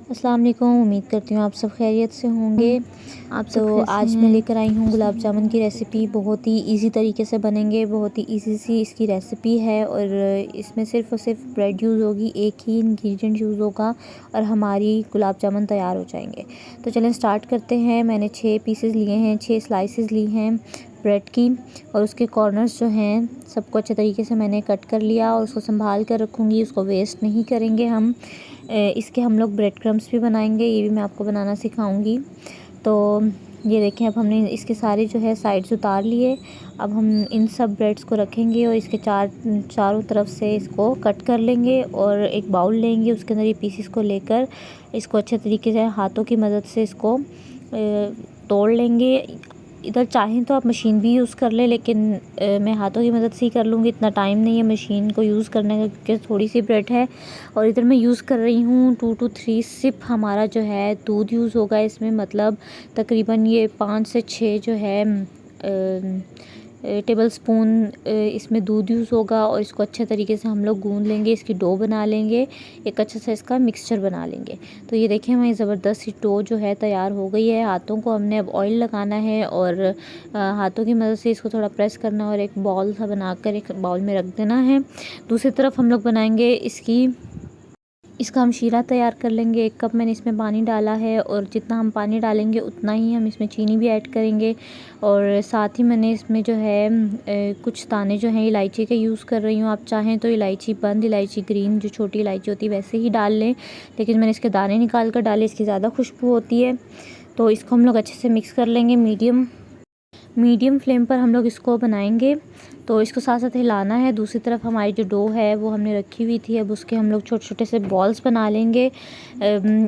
अस्सलाम वालेकुम। उम्मीद करती हूँ आप सब खैरियत से होंगे। आप तो आज मैं लेकर आई हूँ गुलाब जामुन की रेसिपी। बहुत ही इजी तरीके से बनेंगे, बहुत ही इजी सी इसकी रेसिपी है और इसमें सिर्फ़ और सिर्फ ब्रेड यूज़ होगी, एक ही इंग्रेडिएंट यूज़ होगा और हमारी गुलाब जामुन तैयार हो जाएंगे। तो चलें स्टार्ट करते हैं। मैंने 6 पीसेस लिए हैं, 6 स्लाइसेस ली हैं ब्रेड की और उसके कॉर्नर्स जो हैं सबको अच्छे तरीके से मैंने कट कर लिया और उसको संभाल कर रखूँगी। उसको वेस्ट नहीं करेंगे हम। इसके हम लोग ब्रेड क्रम्स भी बनाएंगे, ये भी मैं आपको बनाना सिखाऊंगी। तो ये देखें, अब हमने इसके सारे जो है साइड्स उतार लिए। अब हम इन सब ब्रेड्स को रखेंगे और इसके चारों तरफ से इसको कट कर लेंगे और एक बाउल लेंगे, उसके अंदर ये पीसेस को लेकर इसको अच्छे तरीके से हाथों की मदद से इसको तोड़ लेंगे। इधर चाहें तो आप मशीन भी यूज़ कर लें, लेकिन मैं हाथों की मदद से ही कर लूँगी। इतना टाइम नहीं है मशीन को यूज़ करने का क्योंकि थोड़ी सी ब्रेड है। और इधर मैं यूज़ कर रही हूँ 2 to 3 सिप हमारा जो है दूध यूज़ होगा इसमें। मतलब तकरीबन ये 5 से 6 जो है टेबल स्पून इसमें दूध यूज़ होगा और इसको अच्छे तरीके से हम लोग गूंद लेंगे, इसकी डो बना लेंगे, एक अच्छा सा इसका मिक्सचर बना लेंगे। तो ये देखें हमारी ज़बरदस्त सी डो जो है तैयार हो गई है। हाथों को हमने अब ऑयल लगाना है और हाथों की मदद से इसको थोड़ा प्रेस करना और एक बॉल सा बनाकर एक बाउल में रख देना है। दूसरी तरफ हम लोग बनाएंगे इसका हम शीरा तैयार कर लेंगे। 1 कप मैंने इसमें पानी डाला है और जितना हम पानी डालेंगे उतना ही हम इसमें चीनी भी ऐड करेंगे। और साथ ही मैंने इसमें जो है कुछ दाने जो हैं इलायची के यूज़ कर रही हूँ। आप चाहें तो इलायची बंद, इलायची ग्रीन जो छोटी इलायची होती है वैसे ही डाल लें, लेकिन मैंने इसके दाने निकाल कर डाले, इसकी ज़्यादा खुशबू होती है। तो इसको हम लोग अच्छे से मिक्स कर लेंगे। मीडियम फ्लेम पर हम लोग इसको बनाएंगे। तो इसको साथ साथ हिलाना है। दूसरी तरफ हमारी जो डो है वो हमने रखी हुई थी, अब उसके हम लोग छोटे छोटे से बॉल्स बना लेंगे।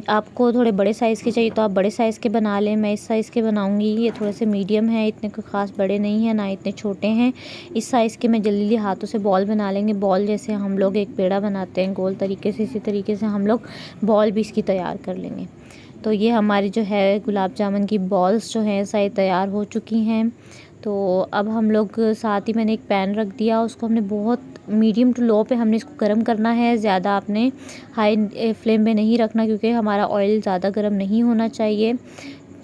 आपको थोड़े बड़े साइज़ के चाहिए तो आप बड़े साइज़ के बना लें। मैं इस साइज़ के बनाऊंगी। ये थोड़े से मीडियम है, इतने कोई ख़ास बड़े नहीं हैं ना इतने छोटे हैं। इस साइज़ के मैं जल्दी हाथों से बॉल बना लेंगे। बॉल जैसे हम लोग एक पेड़ा बनाते हैं गोल तरीके से, इसी तरीके से हम लोग बॉल भी इसकी तैयार कर लेंगे। तो ये हमारी जो है गुलाब जामुन की बॉल्स जो हैं सारी तैयार हो चुकी हैं। तो अब हम लोग साथ ही मैंने एक पैन रख दिया, उसको हमने बहुत मीडियम टू लो पे हमने इसको गर्म करना है। ज़्यादा आपने हाई फ्लेम पे नहीं रखना क्योंकि हमारा ऑयल ज़्यादा गर्म नहीं होना चाहिए।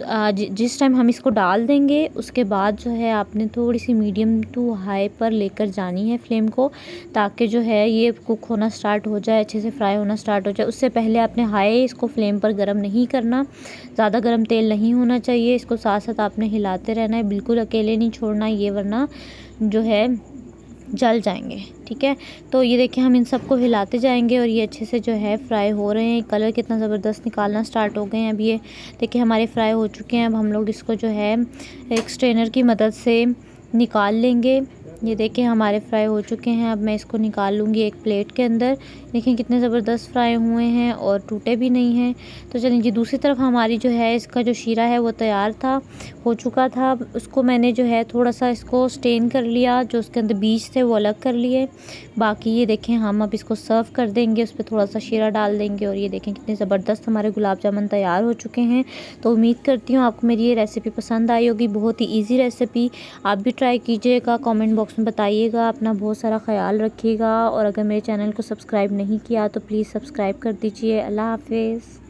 जिस टाइम हम इसको डाल देंगे उसके बाद जो है आपने थोड़ी सी मीडियम टू हाई पर लेकर जानी है फ्लेम को, ताकि जो है ये कुक होना स्टार्ट हो जाए, अच्छे से फ्राई होना स्टार्ट हो जाए। उससे पहले आपने हाई इसको फ्लेम पर गर्म नहीं करना, ज़्यादा गर्म तेल नहीं होना चाहिए। इसको साथ साथ आपने हिलाते रहना है, बिल्कुल अकेले नहीं छोड़ना ये, वरना जो है जल जाएंगे। ठीक है, तो ये देखिए हम इन सबको हिलाते जाएंगे और ये अच्छे से जो है फ्राई हो रहे हैं। कलर कितना ज़बरदस्त निकालना स्टार्ट हो गए हैं। अब ये देखिए हमारे फ्राई हो चुके हैं। अब हम लोग इसको जो है एक स्ट्रेनर की मदद से निकाल लेंगे। ये देखिए हमारे फ्राई हो चुके हैं। अब मैं इसको निकाल लूँगी एक प्लेट के अंदर। देखें कितने ज़बरदस्त फ्राई हुए हैं और टूटे भी नहीं हैं। तो चलिए जी, दूसरी तरफ हमारी जो है इसका जो शीरा है वो तैयार हो चुका था। उसको मैंने जो है थोड़ा सा इसको स्टेन कर लिया, जो उसके अंदर बीज थे वो अलग कर लिए। बाकी ये देखें हम अब इसको सर्व कर देंगे, उस पर थोड़ा सा शीरा डाल देंगे और ये देखें कितने ज़बरदस्त हमारे गुलाब जामुन तैयार हो चुके हैं। तो उम्मीद करती हूँ आपको मेरी ये रेसिपी पसंद आई होगी। बहुत ही ईजी रेसिपी, आप भी ट्राई कीजिएगा। कमेंट बॉक्स में बताइएगा। अपना बहुत सारा ख्याल रखिएगा और अगर मेरे चैनल को सब्सक्राइब नहीं किया तो प्लीज़ सब्सक्राइब कर दीजिए। अल्लाह हाफिज़।